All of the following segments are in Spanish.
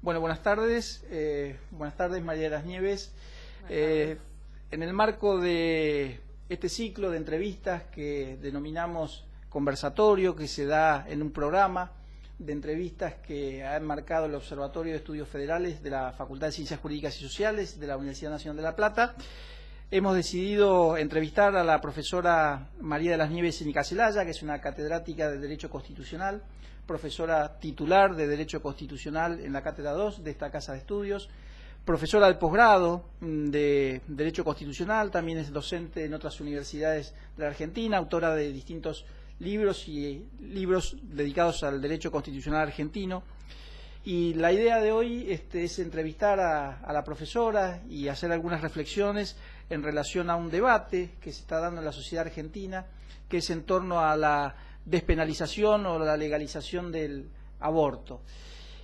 Bueno, buenas tardes María de las Nieves. En el marco de este ciclo de entrevistas que denominamos conversatorio, que se da en un programa de entrevistas que ha enmarcado el Observatorio de Estudios Federales de la Facultad de Ciencias Jurídicas y Sociales de la Universidad Nacional de La Plata, hemos decidido entrevistar a la profesora María de las Nieves Nicacelaya, que es una catedrática de Derecho Constitucional, profesora titular de Derecho Constitucional en la Cátedra 2 de esta Casa de Estudios, profesora del posgrado de Derecho Constitucional, también es docente en otras universidades de la Argentina, autora de distintos libros y libros dedicados al derecho constitucional argentino. Y la idea de hoy es entrevistar a la profesora y hacer algunas reflexiones en relación a un debate que se está dando en la sociedad argentina, que es en torno a la despenalización o la legalización del aborto.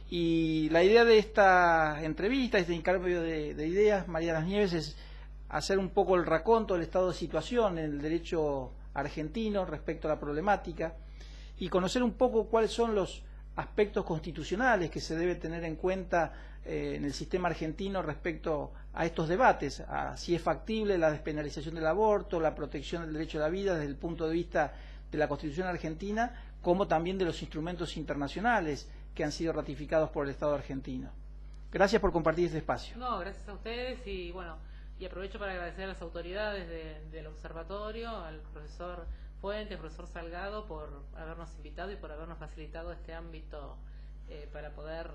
Y la idea de esta entrevista, este intercambio de ideas, María de las Nieves, es hacer un poco el raconto del estado de situación en el derecho argentino respecto a la problemática y conocer un poco cuáles son los aspectos constitucionales que se debe tener en cuenta en el sistema argentino respecto a estos debates, a si es factible la despenalización del aborto, la protección del derecho a la vida desde el punto de vista de la Constitución argentina, como también de los instrumentos internacionales que han sido ratificados por el Estado argentino. Gracias por compartir este espacio. No, gracias a ustedes y bueno, y aprovecho para agradecer a las autoridades del observatorio, al profesor Fuentes, al profesor Salgado, por habernos invitado y por habernos facilitado este ámbito para poder,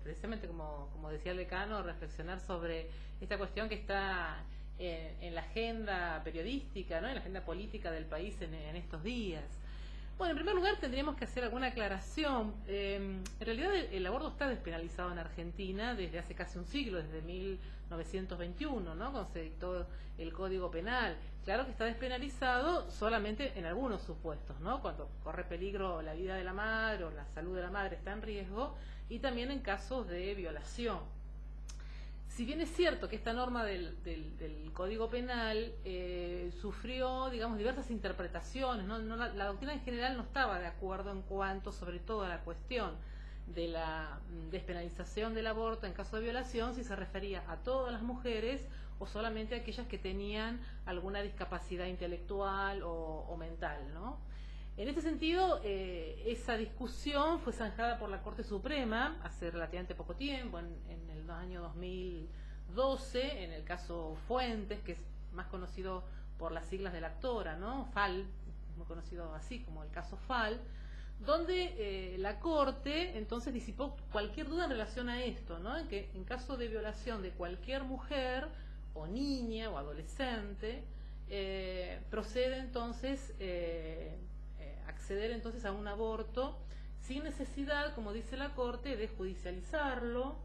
precisamente como decía el decano, reflexionar sobre esta cuestión que está en la agenda periodística, ¿no?, en la agenda política del país en estos días. Bueno, en primer lugar tendríamos que hacer alguna aclaración. En realidad el aborto está despenalizado en Argentina desde hace casi un siglo, desde 1921, ¿no?, cuando se dictó el Código Penal. Claro que está despenalizado solamente en algunos supuestos, ¿no?, cuando corre peligro la vida de la madre o la salud de la madre está en riesgo, y también en casos de violación. Si bien es cierto que esta norma del Código Penal sufrió, digamos, diversas interpretaciones, ¿no? La doctrina en general no estaba de acuerdo en cuanto, sobre todo, a la cuestión de la despenalización del aborto en caso de violación, si se refería a todas las mujeres o solamente a aquellas que tenían alguna discapacidad intelectual o mental, ¿no? En este sentido, esa discusión fue zanjada por la Corte Suprema hace relativamente poco tiempo, en el año 2012, en el caso Fuentes, que es más conocido por las siglas de la actora, ¿no?, FAL, muy conocido así como el caso FAL, donde la Corte entonces disipó cualquier duda en relación a esto, ¿no?, en que en caso de violación de cualquier mujer o niña o adolescente, procede entonces acceder entonces a un aborto sin necesidad, como dice la Corte, de judicializarlo,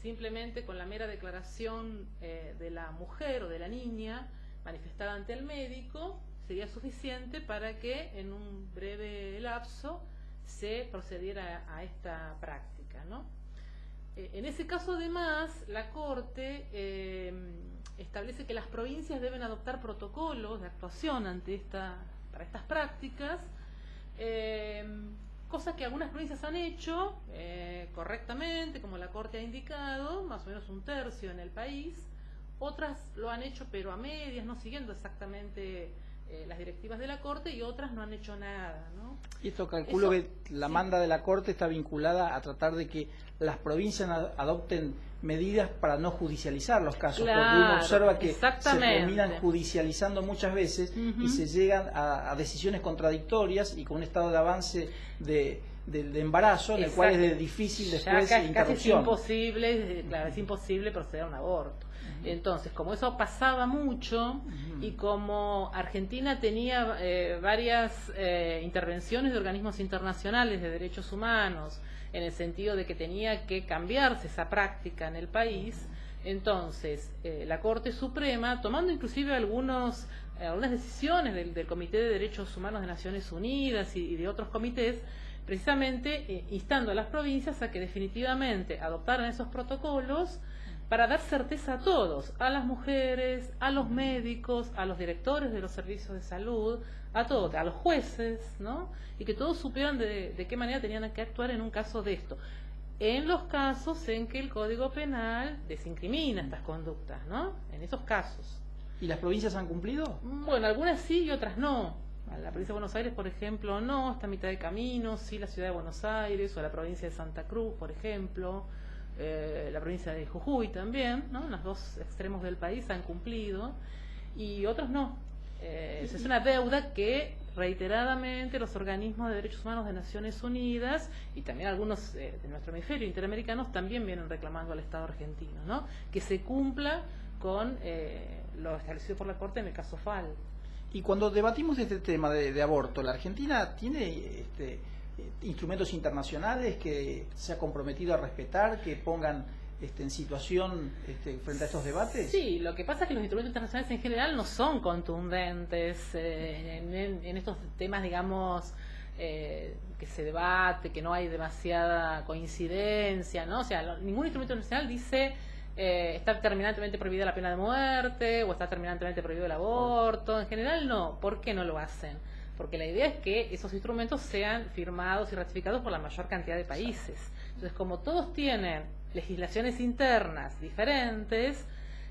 simplemente con la mera declaración de la mujer o de la niña manifestada ante el médico sería suficiente para que en un breve lapso se procediera a esta práctica, ¿no? En ese caso, además, la Corte establece que las provincias deben adoptar protocolos de actuación para estas prácticas, cosa que algunas provincias han hecho correctamente, como la Corte ha indicado, más o menos un tercio en el país. Otras lo han hecho pero a medias, no siguiendo exactamente las directivas de la Corte, y otras no han hecho nada, ¿no? Y esto calculo que la manda de la Corte está vinculada a tratar de que las provincias adopten medidas para no judicializar los casos, porque uno observa que se terminan judicializando muchas veces y se llegan a decisiones contradictorias y con un estado de avance del embarazo, en el cual es difícil después interrupción. Es imposible proceder a un aborto. Entonces, como eso pasaba mucho y como Argentina tenía varias intervenciones de organismos internacionales de derechos humanos en el sentido de que tenía que cambiarse esa práctica en el país, entonces la Corte Suprema, tomando inclusive algunas decisiones del Comité de Derechos Humanos de Naciones Unidas y de otros comités, precisamente instando a las provincias a que definitivamente adoptaran esos protocolos para dar certeza a todos, a las mujeres, a los médicos, a los directores de los servicios de salud, a todos, a los jueces, ¿no? Y que todos supieran de qué manera tenían que actuar en un caso de esto. en los casos en que el Código Penal desincrimina estas conductas, ¿no? En esos casos. ¿Y las provincias han cumplido? Bueno, algunas sí y otras no. La provincia de Buenos Aires, por ejemplo, no, está a mitad de camino, sí la ciudad de Buenos Aires, o la provincia de Santa Cruz, por ejemplo, la provincia de Jujuy también, ¿no? En los dos extremos del país han cumplido, y otros no. Es una deuda que reiteradamente los organismos de derechos humanos de Naciones Unidas y también algunos de nuestro hemisferio interamericanos también vienen reclamando al Estado argentino, ¿no? Que se cumpla con lo establecido por la Corte en el caso FAL. Y cuando debatimos este tema de aborto, ¿la Argentina tiene instrumentos internacionales que se ha comprometido a respetar, que pongan en situación frente a estos debates? Sí, lo que pasa es que los instrumentos internacionales en general no son contundentes en estos temas, digamos, que se debate, que no hay demasiada coincidencia, ¿no? O sea, ningún instrumento internacional dice está terminantemente prohibida la pena de muerte o está terminantemente prohibido el aborto. En general no. ¿Por qué no lo hacen? Porque la idea es que esos instrumentos sean firmados y ratificados por la mayor cantidad de países. Entonces, como todos tienen legislaciones internas diferentes,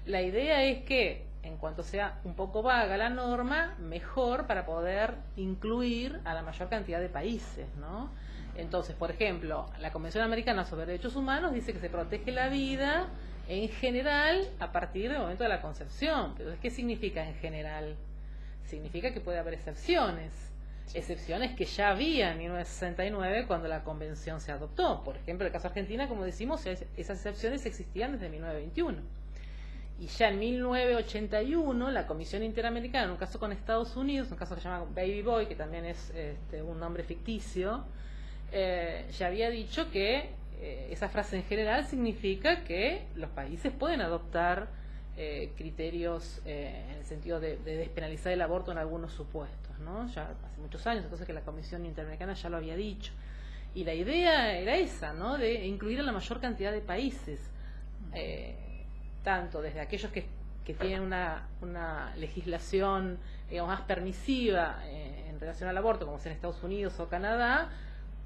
la idea es que, en cuanto sea un poco vaga la norma, mejor para poder incluir a la mayor cantidad de países, ¿no? Entonces, por ejemplo, la Convención Americana sobre Derechos Humanos dice que se protege la vida en general a partir del momento de la concepción. Pero ¿qué significa en general? Significa que puede haber excepciones. Excepciones que ya había en 1969 cuando la convención se adoptó. Por ejemplo, en el caso de Argentina, como decimos, esas excepciones existían desde 1921. Y ya en 1981 la Comisión Interamericana, en un caso con Estados Unidos, un caso que se llama Baby Boy, que también es un nombre ficticio, ya había dicho que esa frase en general significa que los países pueden adoptar criterios en el sentido de despenalizar el aborto en algunos supuestos, ¿no? Ya hace muchos años, entonces, que la Comisión Interamericana ya lo había dicho. Y la idea era esa, ¿no? De incluir a la mayor cantidad de países, tanto desde aquellos que tienen una legislación, digamos, más permisiva en relación al aborto, como sea en Estados Unidos o Canadá,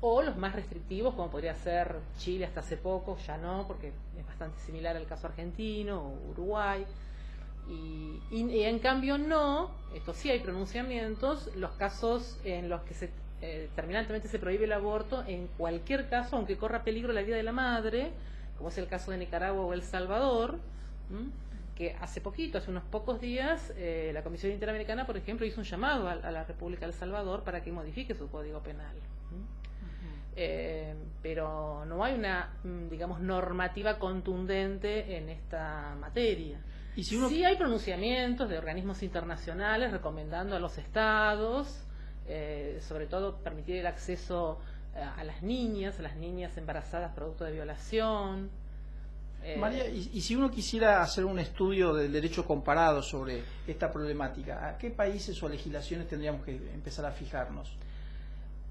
o los más restrictivos, como podría ser Chile hasta hace poco, ya no, porque es bastante similar al caso argentino o Uruguay. Y en cambio no, esto sí hay pronunciamientos, los casos en los que terminantemente se prohíbe el aborto, en cualquier caso, aunque corra peligro la vida de la madre, como es el caso de Nicaragua o El Salvador, que hace poquito, hace unos pocos días, la Comisión Interamericana, por ejemplo, hizo un llamado a la República de El Salvador para que modifique su código penal. Pero no hay una, digamos, normativa contundente en esta materia. ¿Y si uno... Sí hay pronunciamientos de organismos internacionales recomendando a los estados, sobre todo permitir el acceso a las niñas embarazadas producto de violación. María, y si uno quisiera hacer un estudio del derecho comparado sobre esta problemática, ¿a qué países o legislaciones tendríamos que empezar a fijarnos?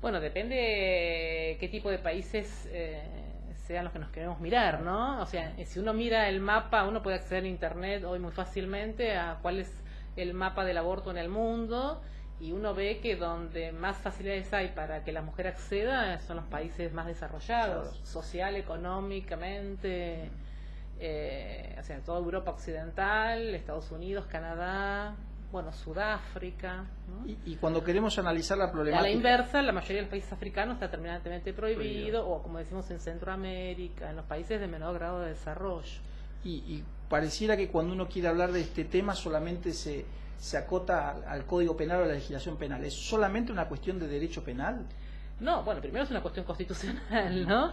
Bueno, depende qué tipo de países sean los que nos queremos mirar, ¿no? O sea, si uno mira el mapa, uno puede acceder a Internet hoy muy fácilmente a cuál es el mapa del aborto en el mundo, y uno ve que donde más facilidades hay para que la mujer acceda son los países más desarrollados, social, económicamente, o sea, toda Europa occidental, Estados Unidos, Canadá, bueno, Sudáfrica, ¿no? Y cuando queremos analizar la problemática... A la inversa, la mayoría de los países africanos está terminantemente prohibido, o como decimos en Centroamérica, en los países de menor grado de desarrollo. Y pareciera que cuando uno quiere hablar de este tema solamente se acota al Código Penal o a la legislación penal. ¿Es solamente una cuestión de derecho penal? No, bueno, primero es una cuestión constitucional, ¿no?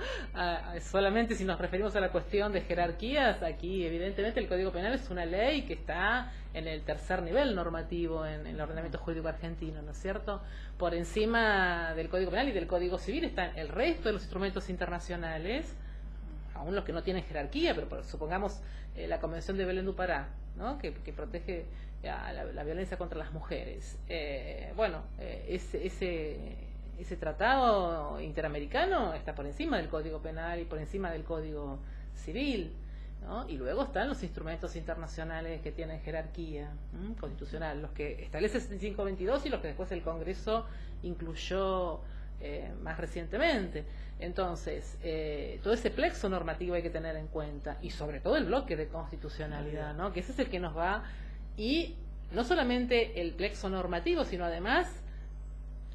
Solamente si nos referimos a la cuestión de jerarquías, aquí evidentemente el Código Penal es una ley que está en el tercer nivel normativo en el ordenamiento jurídico argentino, ¿no es cierto? Por encima del Código Penal y del Código Civil están el resto de los instrumentos internacionales, aún los que no tienen jerarquía, pero supongamos la Convención de Belén do Pará, ¿no? que protege la violencia contra las mujeres. Ese tratado interamericano está por encima del Código Penal y por encima del Código Civil, ¿no? Y luego están los instrumentos internacionales que tienen jerarquía constitucional, los que establece el 522 y los que después el Congreso incluyó más recientemente. Entonces, todo ese plexo normativo hay que tener en cuenta, y sobre todo el bloque de constitucionalidad, ¿no? Que ese es el que nos va, y no solamente el plexo normativo, sino además,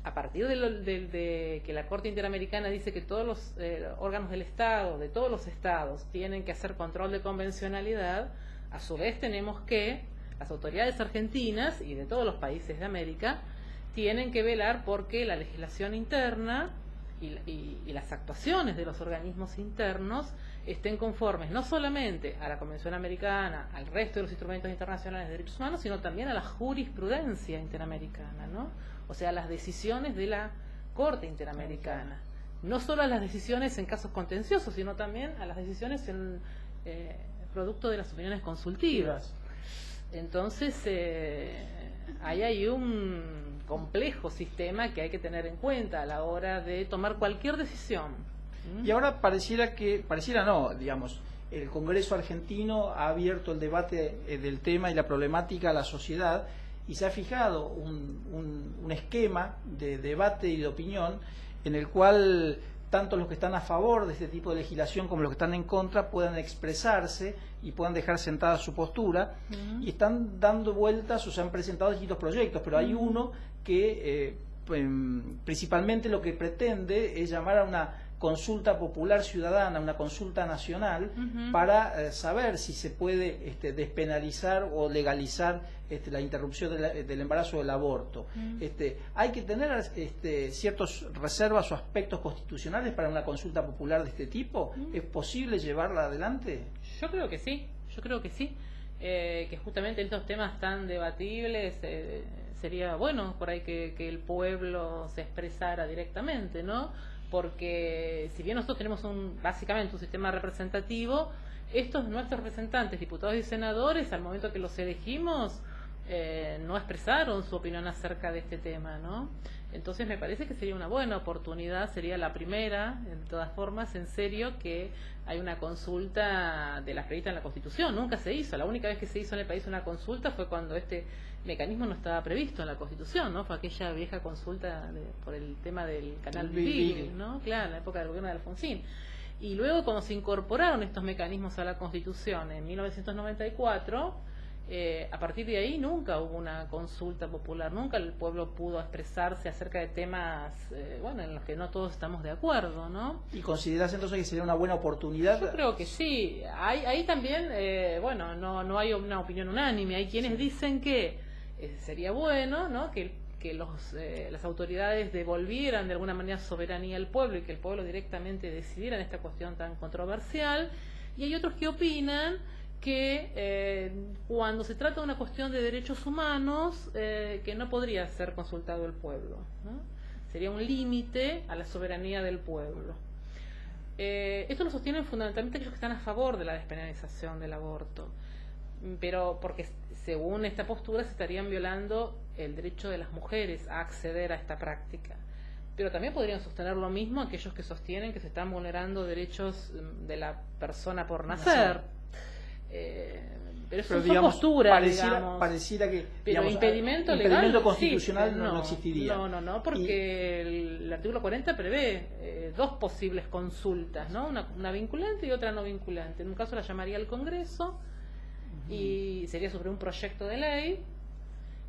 a partir de que la Corte Interamericana dice que todos los órganos del Estado, de todos los estados, tienen que hacer control de convencionalidad, a su vez tenemos que, las autoridades argentinas y de todos los países de América, tienen que velar porque la legislación interna y las actuaciones de los organismos internos estén conformes no solamente a la Convención Americana, al resto de los instrumentos internacionales de derechos humanos, sino también a la jurisprudencia interamericana, ¿no? O sea, a las decisiones de la Corte Interamericana. No solo a las decisiones en casos contenciosos, sino también a las decisiones en producto de las opiniones consultivas. Entonces, ahí hay un complejo sistema que hay que tener en cuenta a la hora de tomar cualquier decisión. Y ahora pareciera no, digamos, el Congreso argentino ha abierto el debate del tema y la problemática a la sociedad, y se ha fijado un esquema de debate y de opinión en el cual tanto los que están a favor de este tipo de legislación como los que están en contra puedan expresarse y puedan dejar sentada su postura, y están dando vueltas o se han presentado distintos proyectos, pero hay uno que principalmente lo que pretende es llamar a una consulta popular ciudadana, una consulta nacional, para saber si se puede despenalizar o legalizar la interrupción del embarazo o del aborto. Hay que tener ciertas reservas o aspectos constitucionales para una consulta popular de este tipo. ¿Es posible llevarla adelante? Yo creo que sí, que justamente en estos temas tan debatibles sería bueno por ahí que el pueblo se expresara directamente, ¿no? Porque si bien nosotros tenemos básicamente un sistema representativo, estos nuestros representantes, diputados y senadores, al momento que los elegimos, no expresaron su opinión acerca de este tema, ¿no? Entonces me parece que sería una buena oportunidad, sería la primera, de todas formas, en serio, que hay una consulta de las previstas en la Constitución. Nunca se hizo, la única vez que se hizo en el país una consulta fue cuando este mecanismo no estaba previsto en la Constitución, ¿no? Fue aquella vieja consulta por el tema del canal Beagle, ¿no? Claro, en la época del gobierno de Alfonsín. Y luego cuando se incorporaron estos mecanismos a la Constitución en 1994, a partir de ahí nunca hubo una consulta popular, nunca el pueblo pudo expresarse acerca de temas en los que no todos estamos de acuerdo, ¿no? ¿Y consideras entonces que sería una buena oportunidad? Yo creo que sí. Ahí también, no hay una opinión unánime. Hay quienes dicen que sería bueno, ¿no? que las autoridades devolvieran de alguna manera soberanía al pueblo y que el pueblo directamente decidiera en esta cuestión tan controversial, y hay otros que opinan que cuando se trata de una cuestión de derechos humanos, que no podría ser consultado el pueblo, ¿no? Sería un límite a la soberanía del pueblo. Esto lo sostienen fundamentalmente aquellos que están a favor de la despenalización del aborto, pero porque según esta postura se estarían violando el derecho de las mujeres a acceder a esta práctica. Pero también podrían sostener lo mismo aquellos que sostienen que se están vulnerando derechos de la persona por nacer. Pero eso son posturas, pareciera que pero impedimento legal, constitucional sí, no existiría. No, porque el artículo 40 prevé dos posibles consultas, ¿no? Una vinculante y otra no vinculante. En un caso la llamaría el Congreso y sería sobre un proyecto de ley,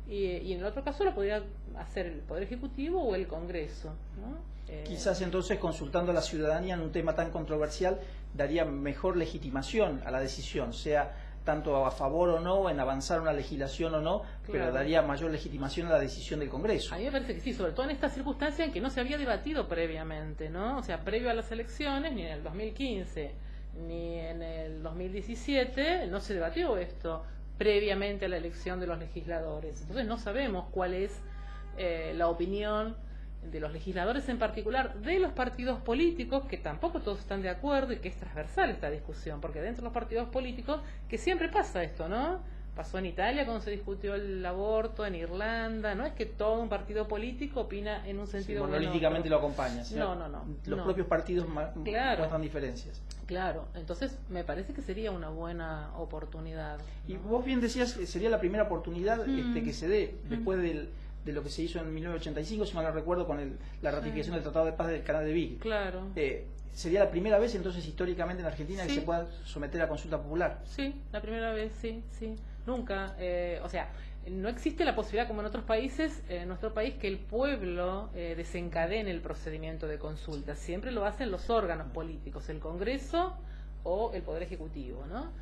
y en el otro caso lo podría hacer el Poder Ejecutivo o el Congreso, ¿no? Quizás entonces, consultando a la ciudadanía en un tema tan controversial, daría mejor legitimación a la decisión, sea tanto a favor o no, en avanzar una legislación o no, pero daría mayor legitimación a la decisión del Congreso. A mí me parece que sí, sobre todo en esta circunstancia en que no se había debatido previamente, ¿no? O sea, previo a las elecciones, ni en el 2015, ni en el 2017, no se debatió esto previamente a la elección de los legisladores. Entonces no sabemos cuál es la opinión de los legisladores, en particular de los partidos políticos, que tampoco todos están de acuerdo, y que es transversal esta discusión, porque dentro de los partidos políticos, que siempre pasa esto, ¿no? Pasó en Italia cuando se discutió el aborto, en Irlanda, no es que todo un partido político opina en un sentido monolíticamente lo acompaña, no. Los propios partidos muestran diferencias. Claro, entonces me parece que sería una buena oportunidad, ¿no? Y vos bien decías que sería la primera oportunidad que se dé después de lo que se hizo en 1985, si mal no recuerdo, con la ratificación del Tratado de Paz del Canal de Beagle. Claro. ¿Sería la primera vez entonces históricamente en Argentina que se pueda someter a consulta popular? Sí, la primera vez, sí. Nunca, o sea, no existe la posibilidad, como en otros países, en nuestro país, que el pueblo desencadene el procedimiento de consulta. Siempre lo hacen los órganos políticos, el Congreso o el Poder Ejecutivo, ¿no?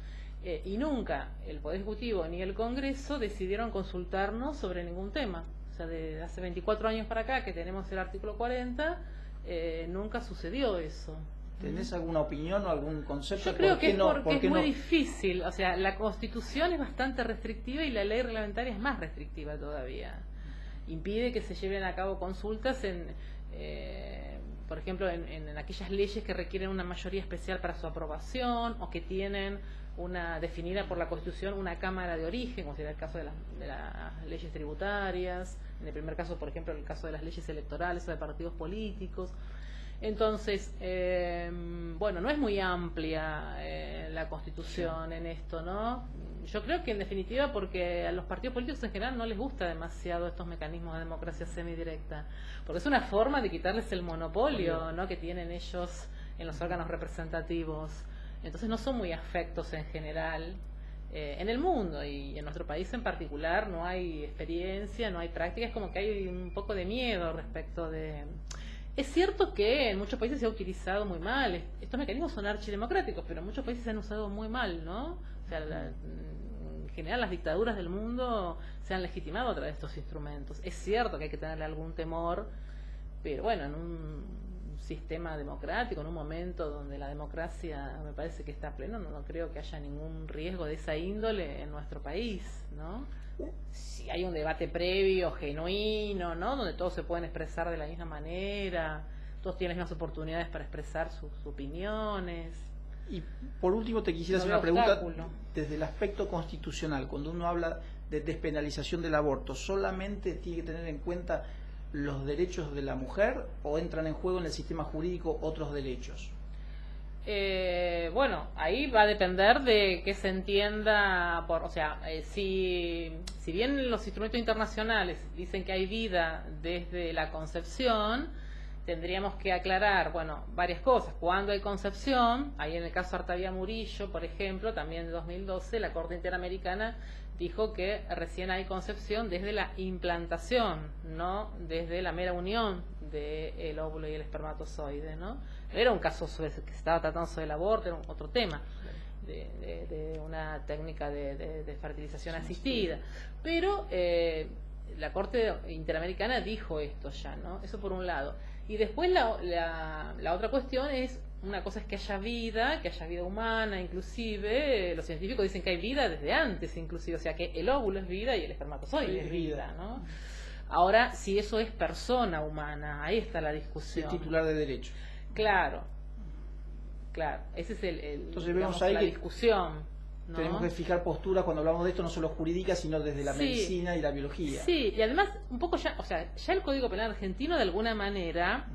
Y nunca el Poder Ejecutivo ni el Congreso decidieron consultarnos sobre ningún tema. O sea, de hace 24 años para acá, que tenemos el artículo 40, nunca sucedió eso. ¿Tenés alguna opinión o algún concepto? Yo creo que es porque es muy difícil. O sea, la Constitución es bastante restrictiva y la ley reglamentaria es más restrictiva todavía. Impide que se lleven a cabo consultas por ejemplo, en aquellas leyes que requieren una mayoría especial para su aprobación o que tienen una definida por la Constitución una Cámara de Origen, como sería el caso de las leyes tributarias, en el primer caso, por ejemplo, el caso de las leyes electorales o de partidos políticos. Entonces, bueno, no es muy amplia la Constitución en esto, ¿no? Yo creo que en definitiva porque a los partidos políticos en general no les gusta demasiado estos mecanismos de democracia semidirecta, porque es una forma de quitarles el monopolio, ¿no?, que tienen ellos en los órganos representativos. Entonces no son muy afectos en general en el mundo, y en nuestro país en particular no hay experiencia, no hay práctica, es como que hay un poco de miedo respecto de... Es cierto que en muchos países se ha utilizado muy mal. Estos mecanismos son archidemocráticos, pero en muchos países se han usado muy mal, ¿no? O sea, en general las dictaduras del mundo se han legitimado a través de estos instrumentos. Es cierto que hay que tenerle algún temor, pero bueno, en un sistema democrático, en un momento donde la democracia me parece que está pleno, no creo que haya ningún riesgo de esa índole en nuestro país, ¿no? Si hay un debate previo, genuino, ¿no?, donde todos se pueden expresar de la misma manera, todos tienen las mismas oportunidades para expresar sus opiniones. Y por último te quisiera hacer una pregunta desde el aspecto constitucional. Cuando uno habla de despenalización del aborto, ¿solamente tiene que tener en cuenta los derechos de la mujer o entran en juego en el sistema jurídico otros derechos? Bueno, ahí va a depender de que se entienda por, o sea, si bien los instrumentos internacionales dicen que hay vida desde la concepción, tendríamos que aclarar, bueno, varias cosas. Cuando hay concepción, ahí en el caso Artavia Murillo, por ejemplo, también de 2012, la Corte Interamericana dijo que recién hay concepción desde la implantación, no desde la mera unión del óvulo y el espermatozoide, ¿no? Era un caso que se estaba tratando sobre el aborto, era otro tema, de una técnica de fertilización asistida. Pero la Corte Interamericana dijo esto ya, ¿no? Eso por un lado. Y después la otra cuestión es, una cosa es que haya vida humana, inclusive los científicos dicen que hay vida desde antes, inclusive, o sea que el óvulo es vida y el espermatozoide es vida, ¿no? Ahora, si eso es persona humana, ahí está la discusión. El titular de derecho. Claro, ese es entonces vemos ahí la discusión, ¿no? Tenemos que fijar postura cuando hablamos de esto, no solo jurídica, sino desde la medicina y la biología. Sí, y además un poco ya, o sea, ya el Código Penal argentino de alguna manera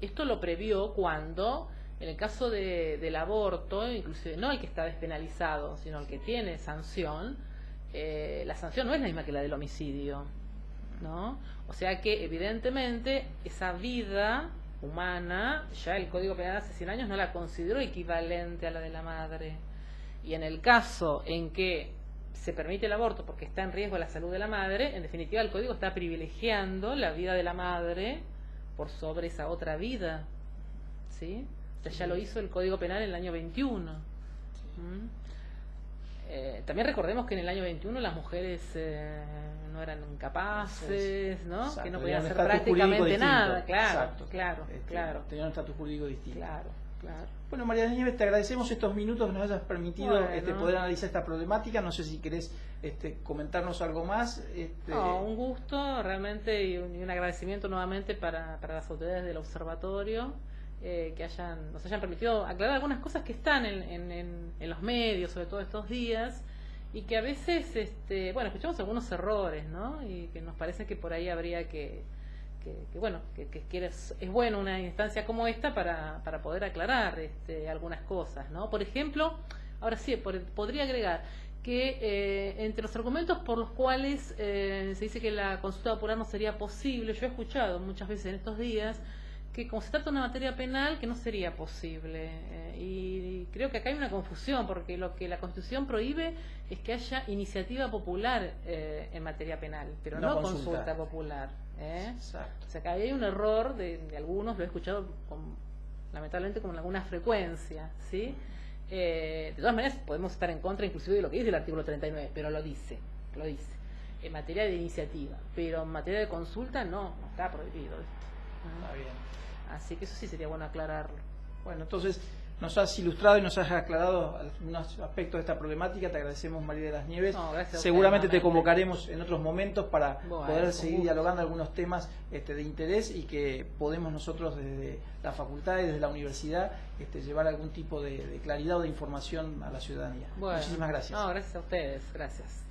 esto lo previó cuando, en el caso del aborto, inclusive no el que está despenalizado, sino el que tiene sanción, la sanción no es la misma que la del homicidio, ¿no? O sea que evidentemente esa vida humana, ya el Código Penal hace 100 años no la consideró equivalente a la de la madre. Y en el caso en que se permite el aborto porque está en riesgo la salud de la madre, en definitiva el Código está privilegiando la vida de la madre por sobre esa otra vida, ¿sí? O sea, ya lo hizo el Código Penal en el año 21. También recordemos que en el año 21 las mujeres no eran capaces, ¿no? Exacto, que no podían hacer prácticamente nada. Claro, claro. Tenían un estatus jurídico distinto. Claro. Bueno, María Nieves, te agradecemos estos minutos que nos hayas permitido poder analizar esta problemática. No sé si querés comentarnos algo más. No, un gusto realmente y un agradecimiento nuevamente para las autoridades del observatorio que nos hayan permitido aclarar algunas cosas que están en los medios, sobre todo estos días, y que a veces, bueno, escuchamos algunos errores, ¿no? Y que nos parece que por ahí habría que es bueno una instancia como esta para poder aclarar algunas cosas, ¿no? Por ejemplo, Ahora sí, podría agregar que entre los argumentos por los cuales se dice que la consulta popular no sería posible, yo he escuchado muchas veces en estos días que como se trata de una materia penal, que no sería posible. Y creo que acá hay una confusión, porque lo que la Constitución prohíbe es que haya iniciativa popular en materia penal, pero no consulta popular. Exacto. O sea, que ahí hay un error de algunos, lo he escuchado lamentablemente con alguna frecuencia, ¿sí? De todas maneras, podemos estar en contra inclusive de lo que dice el artículo 39, pero lo dice. En materia de iniciativa, pero en materia de consulta no está prohibido esto. Está bien. Así que eso sí sería bueno aclararlo. Bueno, entonces nos has ilustrado y nos has aclarado algunos aspectos de esta problemática. Te agradecemos, María de las Nieves. No, gracias a Seguramente usted, te convocaremos en otros momentos para poder seguir gusto. dialogando algunos temas de interés y que podemos nosotros desde la facultad y desde la universidad llevar algún tipo de claridad o de información a la ciudadanía. Bueno, Muchísimas gracias. No, gracias a ustedes. Gracias.